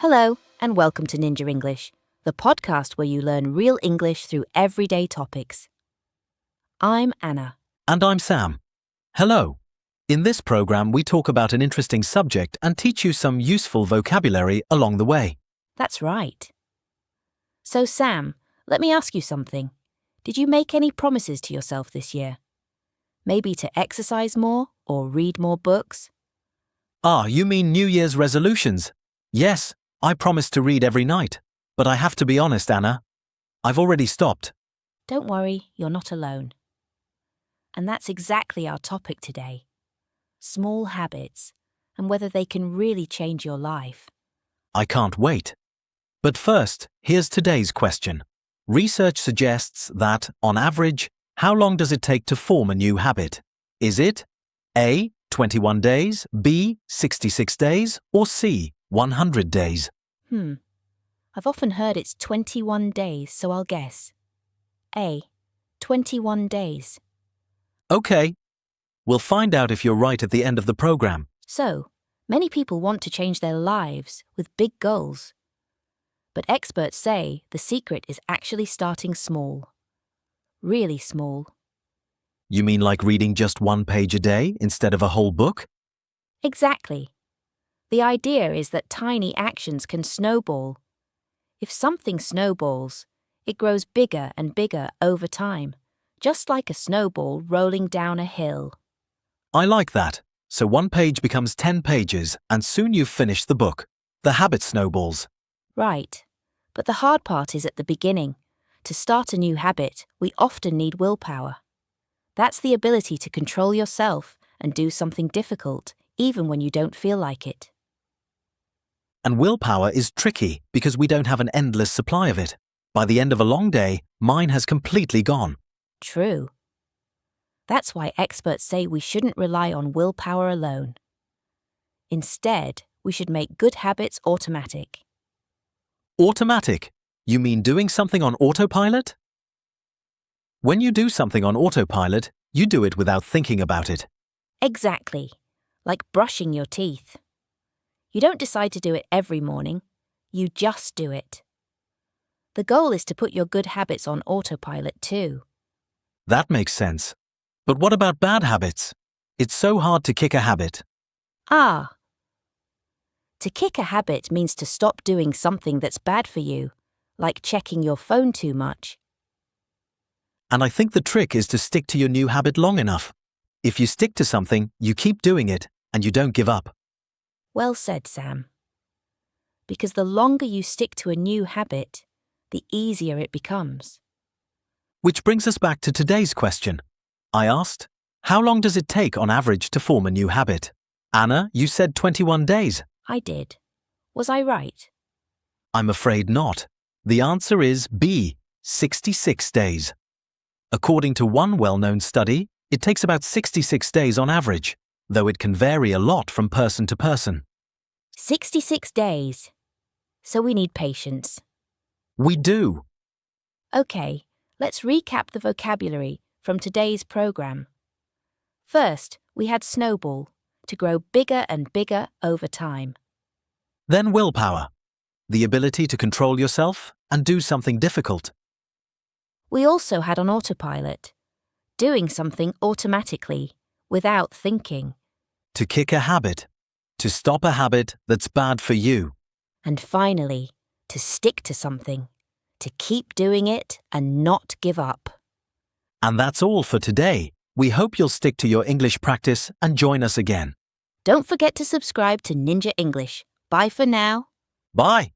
Hello, and welcome to Ninja English, the podcast where you learn real English through everyday topics. I'm Anna. And I'm Sam. Hello. In this program, we talk about an interesting subject and teach you some useful vocabulary along the way. That's right. So, Sam, let me ask you something. Did you make any promises to yourself this year? Maybe to exercise more or read more books? Ah, you mean New Year's resolutions? Yes, I promised to read every night. But I have to be honest, Anna. I've already stopped. Don't worry, you're not alone. And that's exactly our topic today. Small habits, and whether they can really change your life. I can't wait. But first, here's today's question. Research suggests that, on average, how long does it take to form a new habit? Is it A, 21 days, B, 66 days, or C, 100 days? I've often heard it's 21 days, so I'll guess. A, 21 days. Okay. We'll find out if you're right at the end of the program. So, many people want to change their lives with big goals. But experts say the secret is actually starting small. Really small. You mean like reading just one page a day instead of a whole book? Exactly. The idea is that tiny actions can snowball. If something snowballs, it grows bigger and bigger over time, just like a snowball rolling down a hill. I like that. So one page becomes 10 pages and soon you've finished the book. The habit snowballs. Right. But the hard part is at the beginning. To start a new habit, we often need willpower. That's the ability to control yourself and do something difficult, even when you don't feel like it. And willpower is tricky because we don't have an endless supply of it. By the end of a long day, mine has completely gone. True. That's why experts say we shouldn't rely on willpower alone. Instead, we should make good habits automatic. Automatic? You mean doing something on autopilot? When you do something on autopilot, you do it without thinking about it. Exactly. Like brushing your teeth. You don't decide to do it every morning. You just do it. The goal is to put your good habits on autopilot too. That makes sense. But what about bad habits? It's so hard to kick a habit. To kick a habit means to stop doing something that's bad for you, like checking your phone too much. And I think the trick is to stick to your new habit long enough. If you stick to something, you keep doing it, and you don't give up. Well said, Sam. Because the longer you stick to a new habit, the easier it becomes. Which brings us back to today's question. I asked, how long does it take on average to form a new habit? Anna, you said 21 days. I did. Was I right? I'm afraid not. The answer is B, 66 days. According to one well-known study, it takes about 66 days on average, though it can vary a lot from person to person. 66 days. So we need patience. We do. Okay, let's recap the vocabulary from today's program. First, we had snowball, to grow bigger and bigger over time. Then willpower, the ability to control yourself and do something difficult. We also had on autopilot, doing something automatically, without thinking. To kick a habit, to stop a habit that's bad for you. And finally, to stick to something, to keep doing it and not give up. And that's all for today. We hope you'll stick to your English practice and join us again. Don't forget to subscribe to Ninja English. Bye for now. Bye.